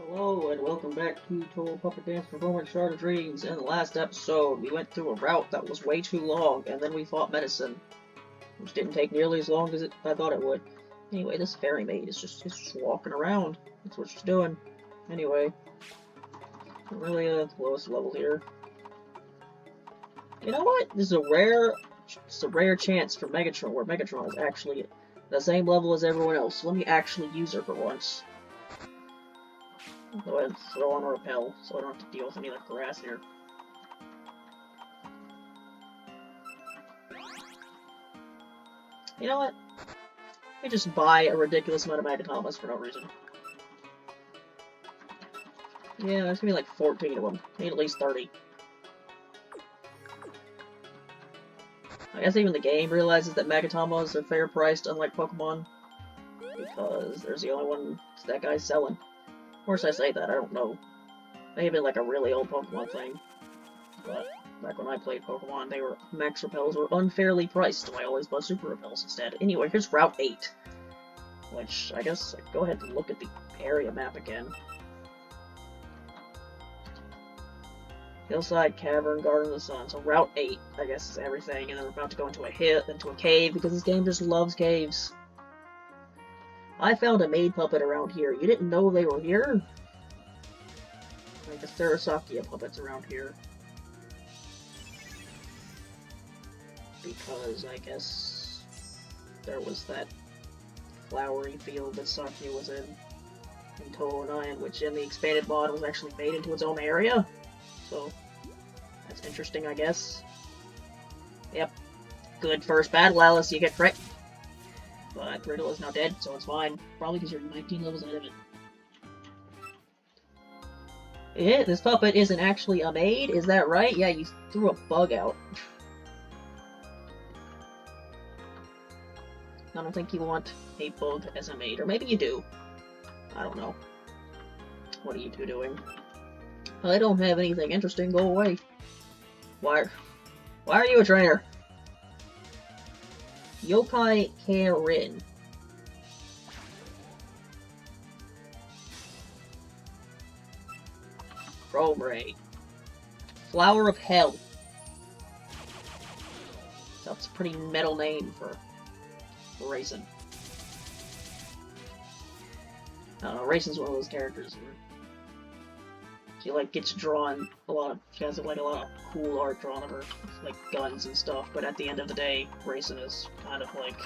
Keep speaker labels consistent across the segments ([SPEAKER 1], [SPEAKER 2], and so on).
[SPEAKER 1] Hello and welcome back to Touhou Puppet Dance Performance Shard Dreams. In the last episode, we went through a route that was way too long, and then we fought medicine, which didn't take nearly as long as I thought it would. Anyway, this fairy maid is just walking around. That's what she's doing. Anyway, I'm really the lowest level here. You know what? This is a rare chance for Megatron, where Megatron is actually the same level as everyone else. Let me actually use her for once. Go ahead and throw on a repel, so I don't have to deal with any of that grass here. You know what? Let me just buy a ridiculous amount of Magatomas for no reason. Yeah, there's gonna be like 14 of them. Need at least 30. I guess even the game realizes that Magatomas are fair priced, unlike Pokemon, because there's the only one that guy's selling. Of course I say that, I don't know. Maybe like a really old Pokemon thing. But back when I played Pokemon, max repels were unfairly priced, so I always bought super repels instead. Anyway, here's Route 8. Which, I guess, go ahead and look at the area map again. Hillside, Cavern, Garden of the Sun. So Route 8, I guess, is everything, and then we're about to go into a cave, because this game just loves caves. I found a maid puppet around here. You didn't know they were here? Like the Sarasakia puppets around here. Because I guess there was that flowery field that Sakia was in Touhou 9, which in the expanded mod was actually made into its own area. So that's interesting, I guess. Yep. Good first battle, Alice. You get crit. But Riddle is now dead, so it's fine. Probably because you're 19 levels ahead of it. This puppet isn't actually a maid, is that right? Yeah, you threw a bug out. I don't think you want a bug as a maid, or maybe you do. I don't know. What are you two doing? I don't have anything interesting, go away. Why are you a trainer? Yokai Karen. Chrome Ray. Flower of Hell. That's a pretty metal name for Raisin. I don't know, Raisin's one of those characters where she like gets drawn she has like a lot of cool art drawn of her, like guns and stuff, but at the end of the day, Raisin is kind of like,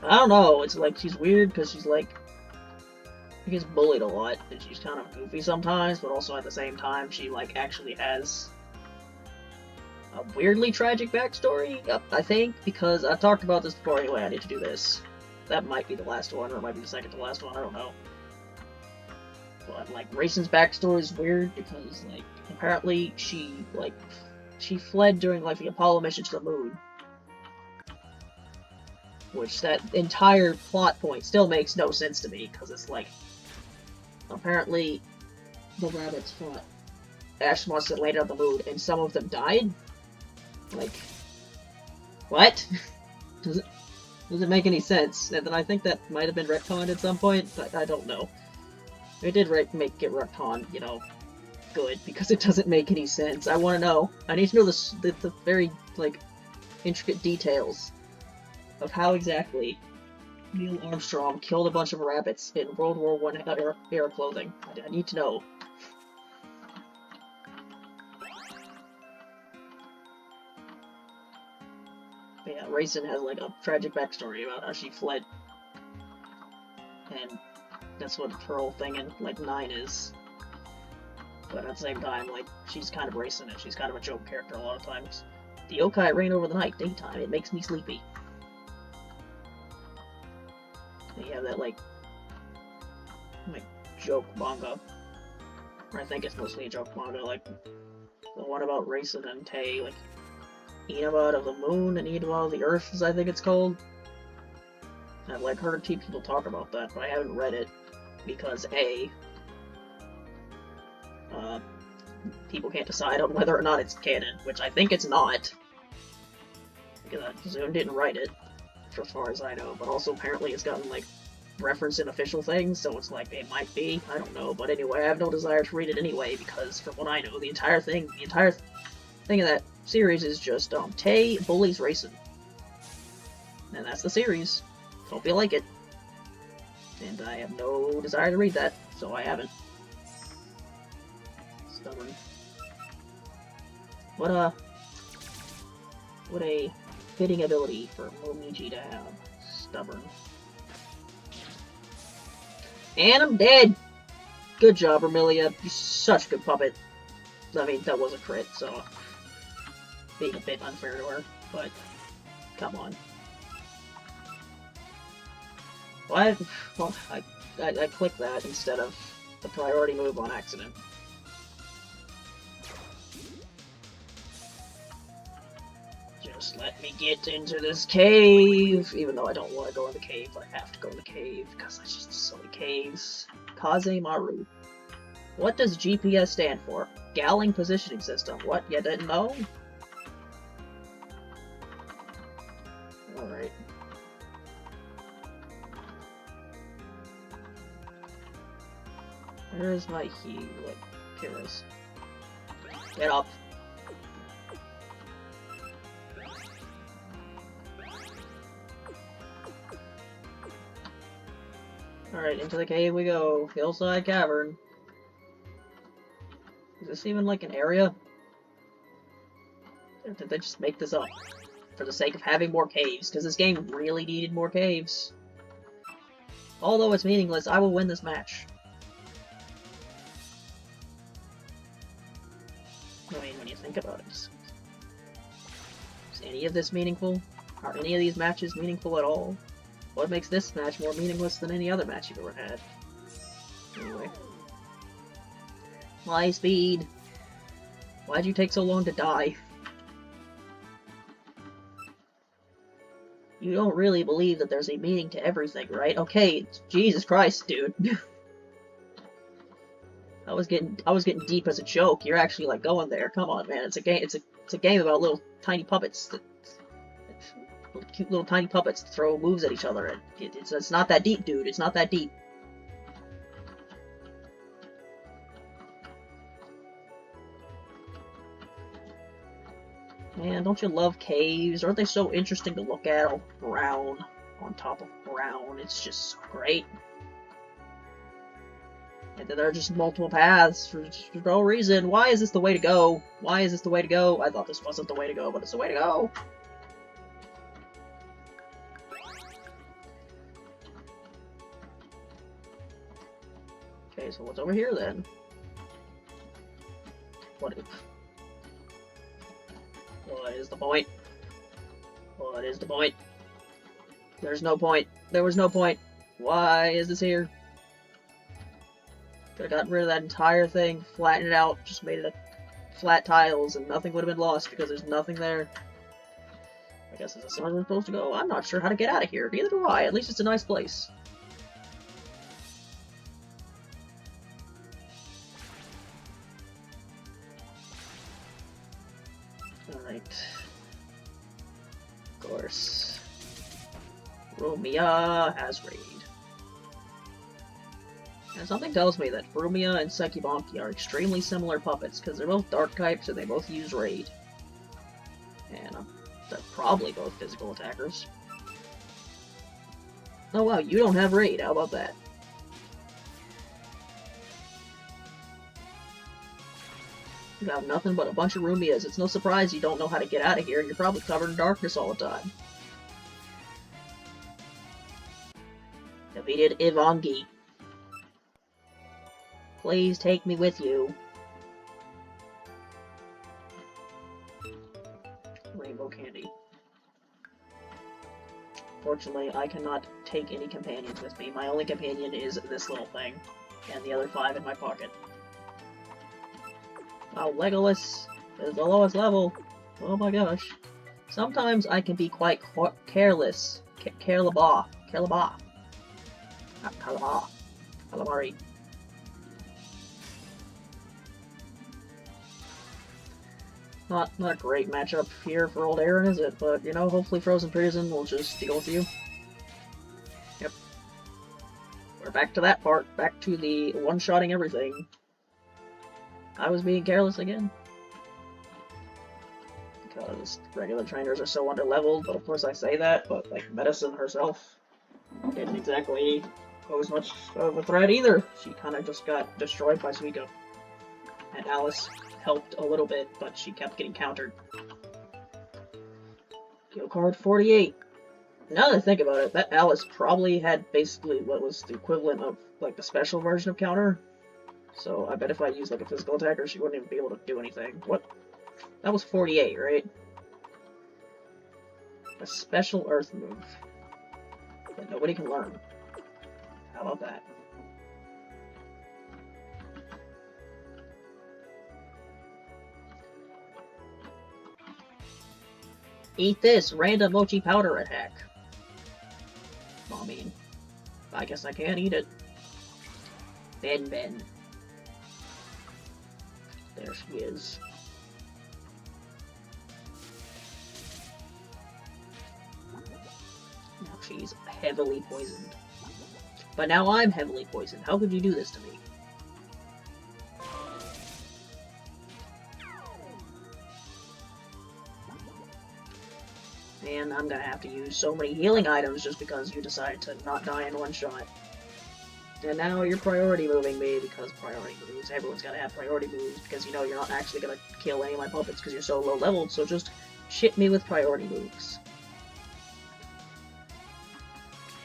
[SPEAKER 1] I don't know, it's like she's weird because she gets bullied a lot, and she's kind of goofy sometimes, but also at the same time, she like actually has a weirdly tragic backstory, I think, because I've talked about this before anyway. I need to do this. That might be the last one, or it might be the second to last one, I don't know. But, like, Raisin's backstory is weird because, like, apparently she fled during, like, the Apollo mission to the moon. Which, that entire plot point still makes no sense to me, because it's like, apparently the rabbits fought astronauts that landed on the moon, and some of them died? Like, what? Does it make any sense? And then I think that might have been retconned at some point, but I don't know. It did get retconned, you know, good, because it doesn't make any sense. I want to know. I need to know the very, like, intricate details of how exactly Neil Armstrong killed a bunch of rabbits in World War I era clothing. I need to know. But yeah, Raisin has, like, a tragic backstory about how she fled. And that's what her whole thing in, like, 9 is. But at the same time, like, she's kind of Raisin, and she's kind of a joke character a lot of times. The yokai reign over the night, daytime, it makes me sleepy. And you have that, like, joke manga. Or I think it's mostly a joke manga, like, the one about Raisin and Tay, like, Inaba of the Moon and Inaba of the Earth, as I think it's called. I've, like, heard people talk about that, but I haven't read it, because A, people can't decide on whether or not it's canon, which I think it's not, because Zoom didn't write it, for as far as I know, but also apparently it's gotten, like, referenced in official things, so it's like, it might be, I don't know, but anyway, I have no desire to read it anyway, because from what I know, the entire thing of that series is just, Tay bullies Racing. And that's the series. Hope you like it. And I have no desire to read that, so I haven't. Stubborn. What a fitting ability for Momiji to have. Stubborn. And I'm dead! Good job, Vermilia. You're such a good puppet. I mean, that was a crit, so being a bit unfair to her, but come on. What? Well, I clicked that instead of the priority move on accident. Just let me get into this cave! Even though I don't want to go in the cave, but I have to go in the cave, because there's just so many caves. Kazemaru. What does GPS stand for? Galling Positioning System. What, you didn't know? Alright. Where's my key? Like, here it is. Get up. Alright, into the cave we go. Hillside Cavern. Is this even like an area? Or did they just make this up? For the sake of having more caves, because this game really needed more caves. Although it's meaningless, I will win this match. I mean, when you think about it. Is any of this meaningful? Are any of these matches meaningful at all? What makes this match more meaningless than any other match you've ever had? Anyway. My speed. Why'd you take so long to die? You don't really believe that there's a meaning to everything, right? Okay, Jesus Christ, dude. I was getting deep as a joke. You're actually like going there. Come on, man. It's a game. It's a game about little tiny puppets. Cute little tiny puppets that throw moves at each other. It's not that deep, dude. It's not that deep. Man, don't you love caves? Aren't they so interesting to look at? All brown on top of brown. It's just so great. And then there are just multiple paths for no reason. Why is this the way to go? Why is this the way to go? I thought this wasn't the way to go, but it's the way to go. Okay, so what's over here then? What is the point? What is the point? There's no point. There was no point. Why is this here? Could've gotten rid of that entire thing, flattened it out, just made it a flat tiles, and nothing would have been lost because there's nothing there. I guess this is where we're supposed to go. I'm not sure how to get out of here. Neither do I. At least it's a nice place. Alright. Of course. Rumia has raid. And something tells me that Rumia and Sekibanki are extremely similar puppets, because they're both dark types and they both use raid. And they're probably both physical attackers. Oh wow, you don't have raid, how about that? You have nothing but a bunch of Rumias. It's no surprise you don't know how to get out of here, and you're probably covered in darkness all the time. Defeated Ivangi. Please take me with you. Rainbow candy. Fortunately, I cannot take any companions with me. My only companion is this little thing, and the other 5 in my pocket. Wow, Legolas is the lowest level. Oh my gosh. Sometimes I can be quite careless. Calamari. Not a great matchup here for old Aaron, is it? But, you know, hopefully Frozen Prison will just deal with you. Yep. we're back to that part. Back to the one-shotting everything. I was being careless again. Because regular trainers are so under-leveled, but of course I say that, but like Medicine herself didn't exactly pose much of a threat either. She kind of just got destroyed by Suika. And Alice helped a little bit, but she kept getting countered. Kill card 48. Now that I think about it, that Alice probably had basically what was the equivalent of like the special version of counter. So I bet if I used like a physical attacker, she wouldn't even be able to do anything. What? That was 48, right? A special earth move that nobody can learn. How about that? Eat this random mochi powder attack. Well, I mean, I guess I can't eat it. Ben. There she is. Now she's heavily poisoned. But now I'm heavily poisoned. How could you do this to me? And I'm gonna have to use so many healing items just because you decided to not die in one shot. And now you're priority moving me because priority moves. Everyone's gotta have priority moves because you know you're not actually gonna kill any of my puppets because you're so low leveled, so just shit me with priority moves.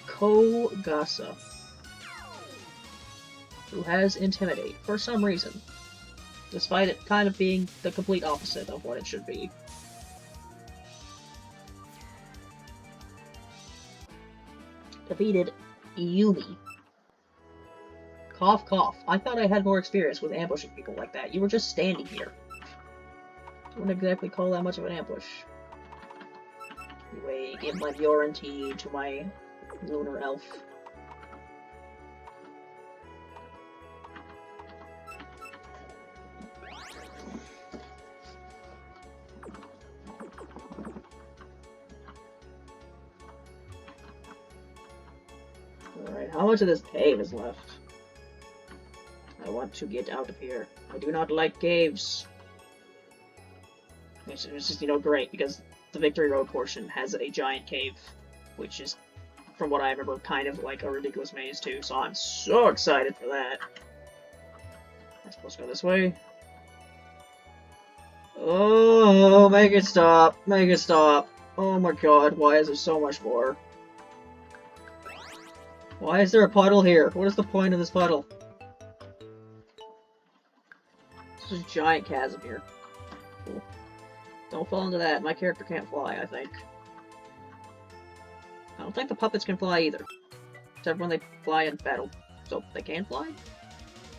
[SPEAKER 1] Kogasa, who has Intimidate for some reason, despite it kind of being the complete opposite of what it should be. Defeated Yumi. Cough, cough. I thought I had more experience with ambushing people like that. You were just standing here. Wouldn't exactly call that much of an ambush. Anyway, give my Bjorn tea to my lunar elf. Alright, how much of this cave is left? I want to get out of here. I do not like caves. Which is just, you know, great, because the Victory Road portion has a giant cave, which is, from what I remember, kind of like a ridiculous maze too, so I'm so excited for that. I'm supposed to go this way. Oh, make it stop! Make it stop! Oh my god, why is there so much more? Why is there a puddle here? What is the point of this puddle? There's a giant chasm here. Cool. Don't fall into that. My character can't fly, I think. I don't think the puppets can fly either. Except when they fly in battle. So, they can fly?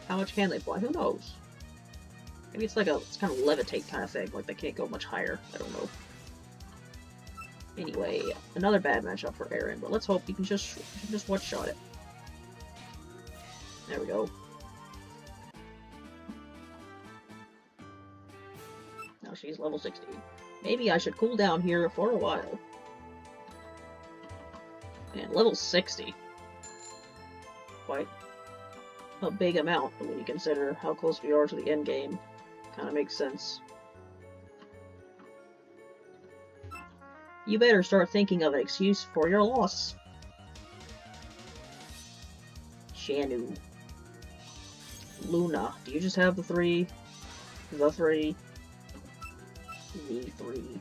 [SPEAKER 1] How much can they fly? Who knows? Maybe it's like it's kind of levitate kind of thing. Like, they can't go much higher. I don't know. Anyway, another bad matchup for Aaron, but let's hope you can just one-shot it. There we go. Now she's level 60. Maybe I should cool down here for a while. And level 60. Quite a big amount when you consider how close we are to the end game. Kinda makes sense. You better start thinking of an excuse for your loss. Shanu. Luna. Do you just have the three? The three? The three.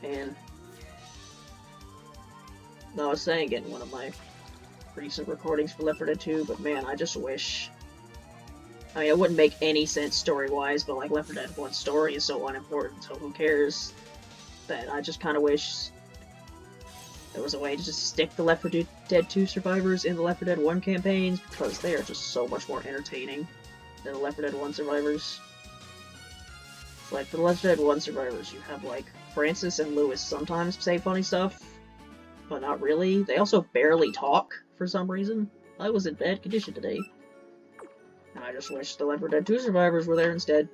[SPEAKER 1] And I was saying it in one of my recent recordings for Left 4 Dead 2, but man, I just wish... I mean, it wouldn't make any sense story-wise, but like Left 4 Dead 1's story is so unimportant, so who cares? That I just kind of wish there was a way to just stick the Left 4 Dead 2 survivors in the Left 4 Dead 1 campaigns, because they are just so much more entertaining than the Left 4 Dead 1 survivors. It's like, for the Left 4 Dead 1 survivors, you have like Francis and Lewis sometimes say funny stuff, but not really. They also barely talk, for some reason. I was in bad condition today. And I just wish the Left 4 Dead 2 survivors were there instead.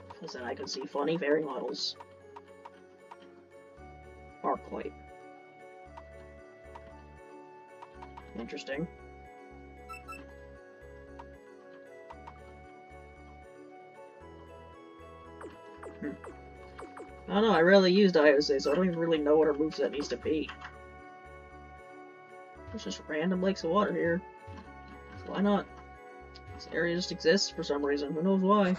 [SPEAKER 1] Because then I could see funny fairy models. quite. Interesting. I don't know, I rarely used IOC, so I don't even really know what her moveset needs to be. There's just random lakes of water here. So why not? This area just exists for some reason. Who knows why?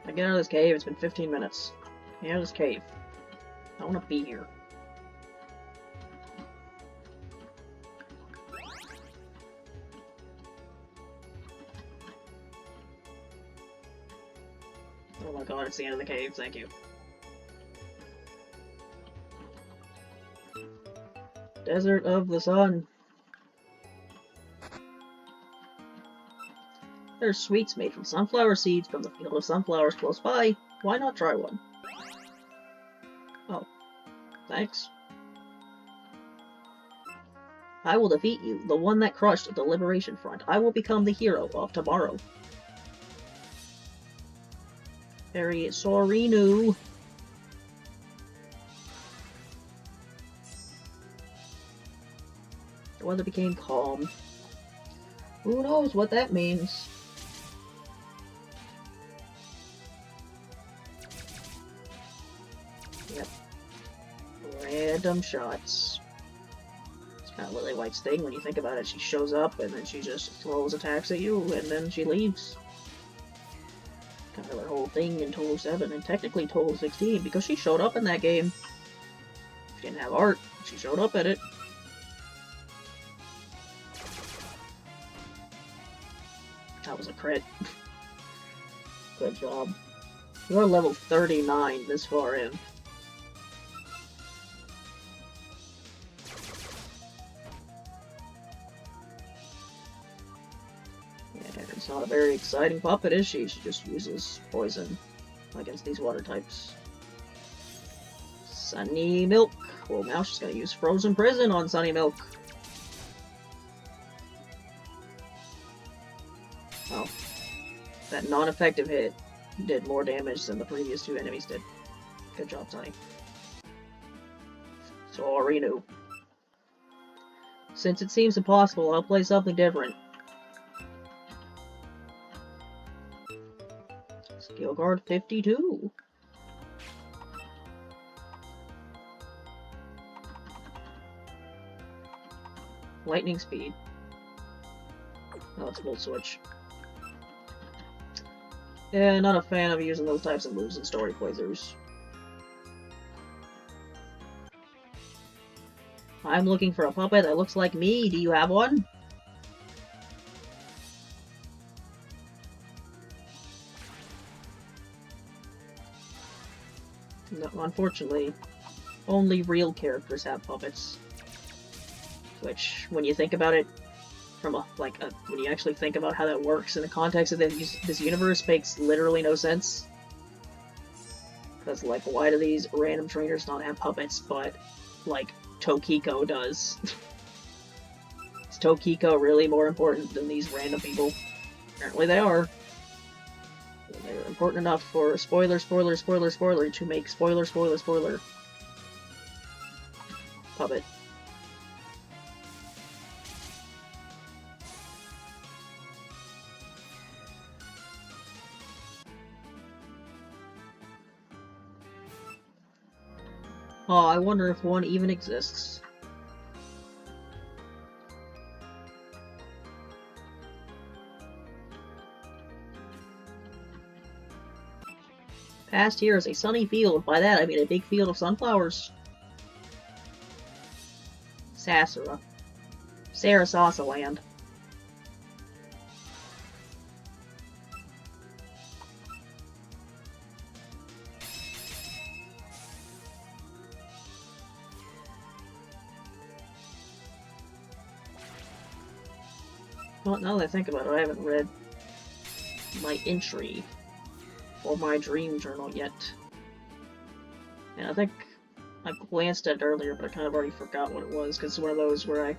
[SPEAKER 1] I get out of this cave, it's been 15 minutes. Get out of this cave. I want to be here. Oh my god, it's the end of the cave, thank you. Desert of the Sun. There's sweets made from sunflower seeds from the field of sunflowers close by. Why not try one? Oh. Thanks. I will defeat you, the one that crushed the Liberation Front. I will become the hero of tomorrow. Very Sorinu. The weather became calm. Who knows what that means? Yep. Random shots. It's kind of Lily White's thing when you think about it. She shows up and then she just throws attacks at you and then she leaves. Kind of her whole thing in Touhou 7 and technically Touhou 16 because she showed up in that game. She didn't have art. She showed up at it. That was a crit. Good job. You're level 39 this far in. Yeah, it's not a very exciting puppet, is she? She just uses poison against these water types. Sunny Milk. Well, now she's gonna use Frozen Prison on Sunny Milk. Oh. That non-effective hit did more damage than the previous two enemies did. Good job, Sunny. Sorinu. Since it seems impossible, I'll play something different. Skill guard 52. Lightning speed. Oh, it's Volt Switch. Yeah, not a fan of using those types of moves in story playthroughs. I'm looking for a puppet that looks like me. Do you have one? No, unfortunately, only real characters have puppets. Which, when you think about it, from when you actually think about how that works in the context of this universe, makes literally no sense. Because, like, why do these random trainers not have puppets, but, like, Tokiko does? Is Tokiko really more important than these random people? Apparently they are. They're important enough for spoiler to make spoiler puppet. Oh, I wonder if one even exists. Past here is a sunny field. By that I mean a big field of sunflowers. Sarasasa land. Well, now that I think about it, I haven't read my entry for my dream journal yet. And I think I glanced at it earlier, but I kind of already forgot what it was, because it's one of those where I...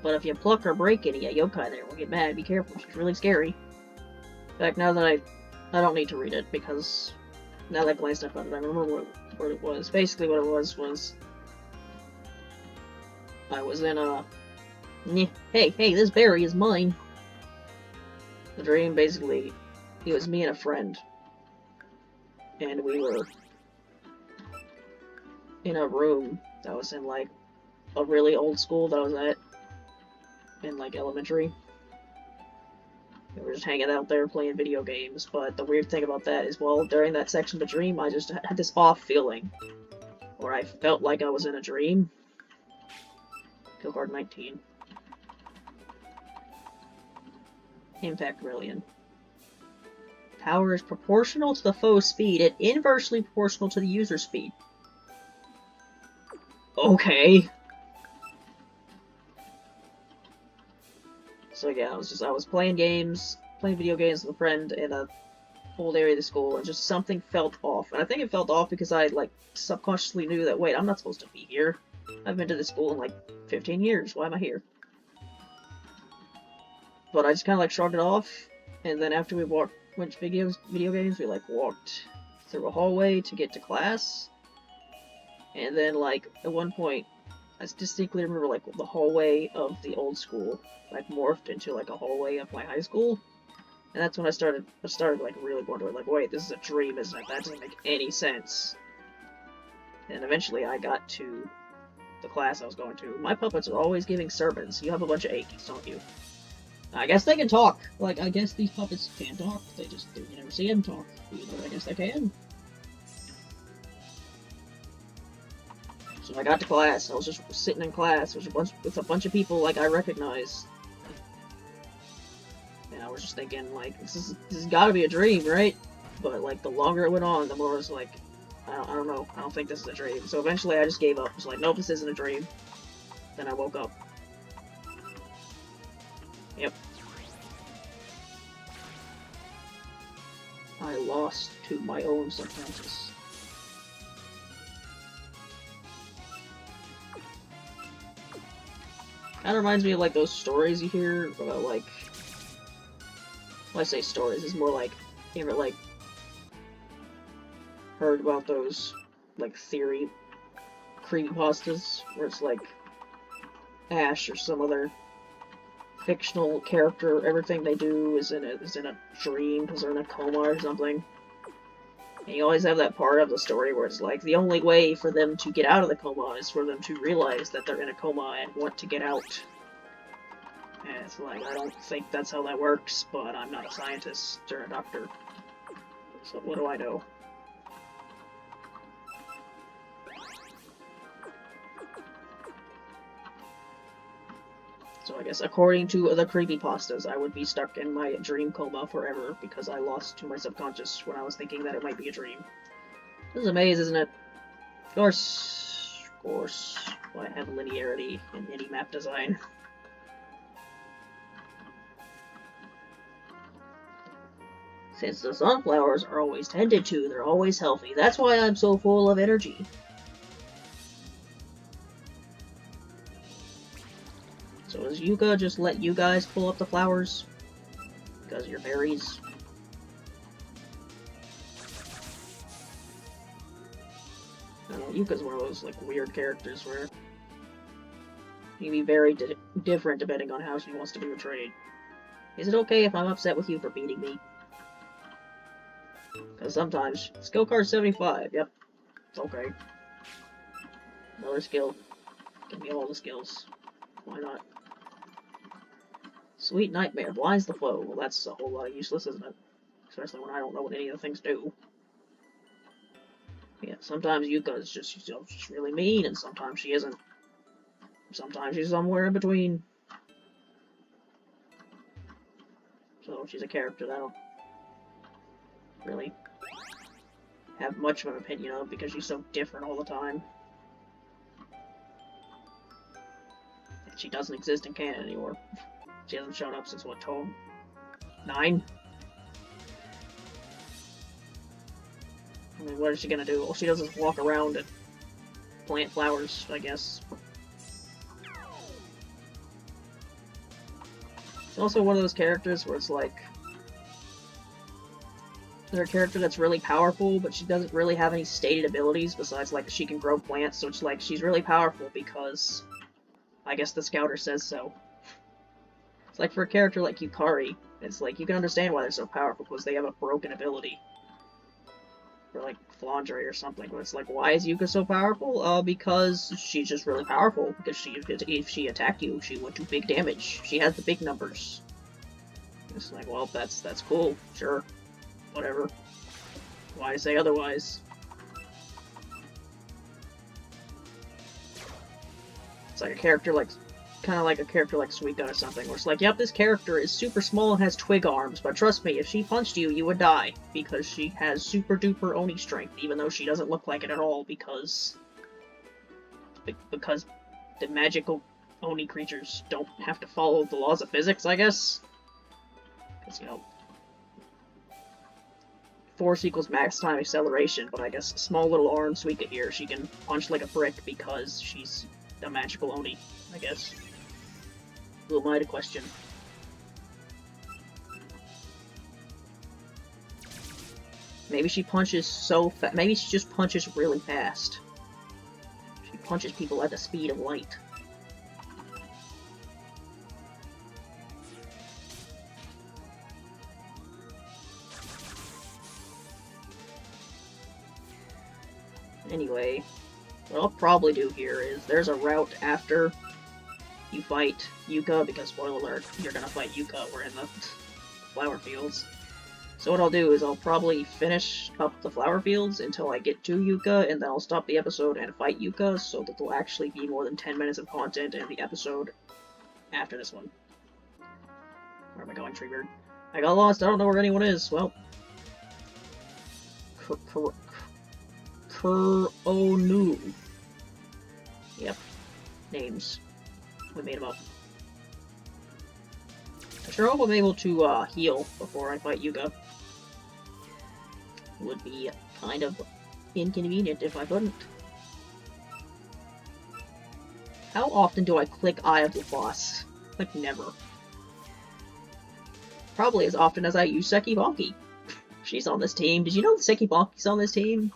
[SPEAKER 1] But if you pluck or break any yokai there, we'll get mad. Be careful, she's really scary. In fact, now that I don't need to read it, because Now that I glanced up at it, I remember what it was. Basically what it was I was in a... Hey, this berry is mine. The dream, basically, it was me and a friend. And we were in a room that was in, like, a really old school that I was at in, like, elementary. We were just hanging out there playing video games, but the weird thing about that is, well, during that section of the dream, I just had this off feeling, where I felt like I was in a dream. Kill card 19. Impact Brilliant. Power is proportional to the foe's speed and inversely proportional to the user's speed. Okay. So yeah, I was playing video games with a friend in a old area of the school, and just something felt off. And I think it felt off because I, like, subconsciously knew that, wait, I'm not supposed to be here. I've been to this school in, like, 15 years. Why am I here? But I just kind of, like, shrugged it off, and then after we went to video games, we, like, walked through a hallway to get to class. And then, like, at one point, I distinctly remember, like, the hallway of the old school, like, morphed into, like, a hallway of my high school. And that's when I started, like, really wondering, like, wait, this is a dream, isn't it? That doesn't make any sense. And eventually I got to the class I was going to. My puppets are always giving sermons. You have a bunch of Akies, don't you? I guess they can talk. Like, I guess these puppets can talk. You never see them talk. I guess they can. So I got to class. I was just sitting in class with a bunch of people, like, I recognized. And I was just thinking, like, this has gotta be a dream, right? But, like, the longer it went on, the more I was like, I don't know. I don't think this is a dream. So eventually I just gave up. I was like, nope, this isn't a dream. Then I woke up. Yep. I lost to my own subconscious. Kinda reminds me of, like, those stories you hear about, like... When I say stories, it's more like, you ever, like, heard about those, like, theory creepypastas, where it's like Ash or some other fictional character, everything they do is in a dream because they're in a coma or something. And you always have that part of the story where it's like the only way for them to get out of the coma is for them to realize that they're in a coma and want to get out. And it's like, I don't think that's how that works, but I'm not a scientist or a doctor. So what do I know? So I guess according to the creepypastas, I would be stuck in my dream coma forever because I lost to my subconscious when I was thinking that it might be a dream. This is a maze, isn't it? Of course. I have linearity in any map design. Since the sunflowers are always tended to, they're always healthy. That's why I'm so full of energy. So does Yuuka just let you guys pull up the flowers? Because you're berries? Yuuka's one of those, like, weird characters where he can be very different depending on how she wants to be portrayed. Is it okay if I'm upset with you for beating me? Because sometimes... Skill card 75, yep. It's okay. Another skill. Give me all the skills. Why not? Sweet Nightmare. Blinds the foe. Well, that's a whole lot of useless, isn't it? Especially when I don't know what any of the things do. Yeah, sometimes Yuuka is just really mean, and sometimes she isn't. Sometimes she's somewhere in between. So she's a character that I don't really have much of an opinion of because she's so different all the time. And she doesn't exist in canon anymore. She hasn't shown up since, what, tome 9? I mean, what is she gonna do? Well, she doesn't walk around and plant flowers, I guess. It's also one of those characters where it's like... they're a character that's really powerful, but she doesn't really have any stated abilities besides, like, she can grow plants, so it's like, she's really powerful because I guess the scouter says so. It's like, for a character like Yukari, it's like, you can understand why they're so powerful, because they have a broken ability. Or like, Flandre or something, but it's like, why is Yuuka so powerful? Because she's just really powerful, because if she attacked you, she would do big damage. She has the big numbers. It's like, well, that's cool, sure. Whatever. Why say otherwise? It's like a character like, kind of like a character like Suika or something, where it's like, yep, this character is super small and has twig arms, but trust me, if she punched you, you would die, because she has super duper Oni strength, even though she doesn't look like it at all, because the magical Oni creatures don't have to follow the laws of physics, I guess? Because, you know, force equals max time acceleration, but I guess small little arm Suika here, she can punch like a brick because she's a magical Oni, I guess. Who am I to question? Maybe she punches so fast. Maybe she just punches really fast. She punches people at the speed of light. Anyway, what I'll probably do here is there's a route after you fight Yuuka, because spoiler alert, you're gonna fight Yuuka, we're in the flower fields. So what I'll do is I'll probably finish up the flower fields until I get to Yuuka, and then I'll stop the episode and fight Yuuka, so that there'll actually be more than 10 minutes of content in the episode after this one. Where am I going, Treebird? I got lost, I don't know where anyone is, well. Kuronu. Yep. Names. We made them up. I sure hope I'm able to heal before I fight Yuuka. Would be kind of inconvenient if I couldn't. How often do I click Eye of the Boss? Like, never. Probably as often as I use Seki Bonki. She's on this team. Did you know that Seki Bonki's on this team?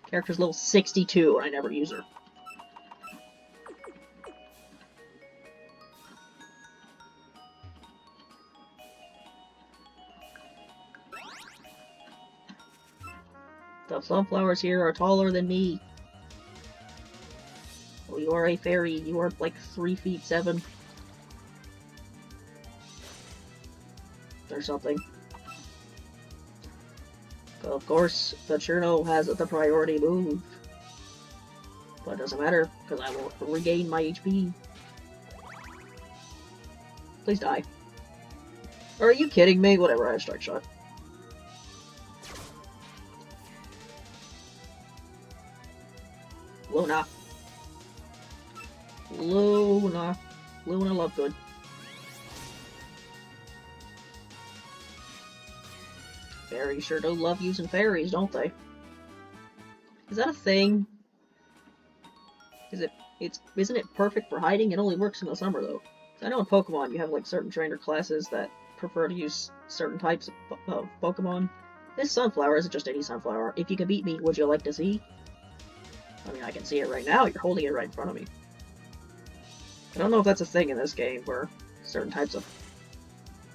[SPEAKER 1] Character's level 62 and I never use her. The sunflowers here are taller than me. Oh, you are a fairy. You are like 3 feet 7. Or something. Of course, the Cherno has the priority move. But it doesn't matter, because I will regain my HP. Please die. Are you kidding me? Whatever, I have Strike Shot. Luna. Luna. Luna Lovegood. Fairies sure do love using fairies, don't they? Is that a thing? Isn't it perfect for hiding? It only works in the summer, though. I know in Pokemon you have, like, certain trainer classes that prefer to use certain types of Pokemon. This sunflower isn't just any sunflower. If you can beat me, would you like to see? I mean, I can see it right now. You're holding it right in front of me. I don't know if that's a thing in this game, where certain types of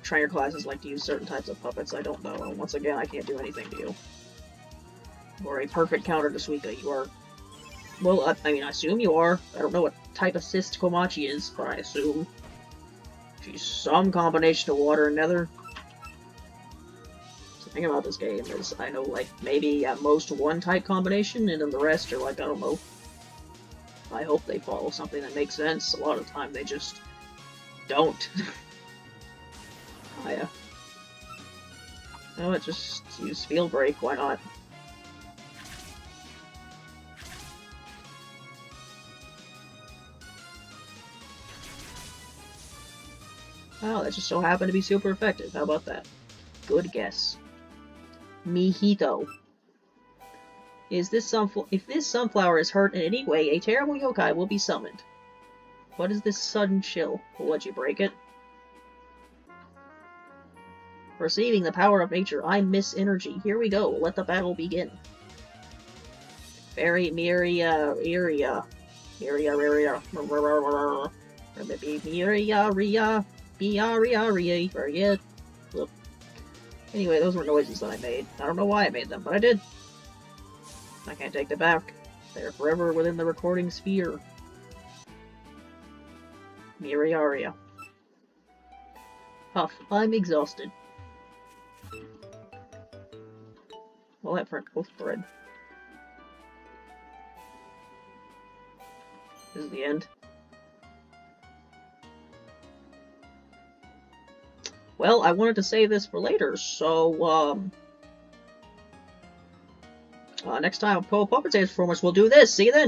[SPEAKER 1] trainer classes like to use certain types of puppets. I don't know. And once again, I can't do anything to you. You're a perfect counter to Suika. You are... Well, I mean, I assume you are. I don't know what type of cyst Komachi is, but I assume she's some combination of water and nether. The thing about this game is, I know, like, maybe at most one type combination, and then the rest are, like, I don't know. I hope they follow something that makes sense. A lot of the time, they just don't. Oh, yeah. No, just use Field Break, why not? Oh, that just so happened to be super effective. How about that? Good guess. Mihito. If this sunflower is hurt in any way, a terrible yokai will be summoned. What is this sudden chill? Will let you break it? Receiving the power of nature, I miss energy. Here we go. Let the battle begin. Very Miria. Anyway, those were noises that I made. I don't know why I made them, but I did. I can't take them back. They're forever within the recording sphere. Miriaria. Huff, I'm exhausted. Well, that front both bread. This is the end. Well, I wanted to save this for later, so, next time on Puppet Saves Performance, we'll do this. See you then!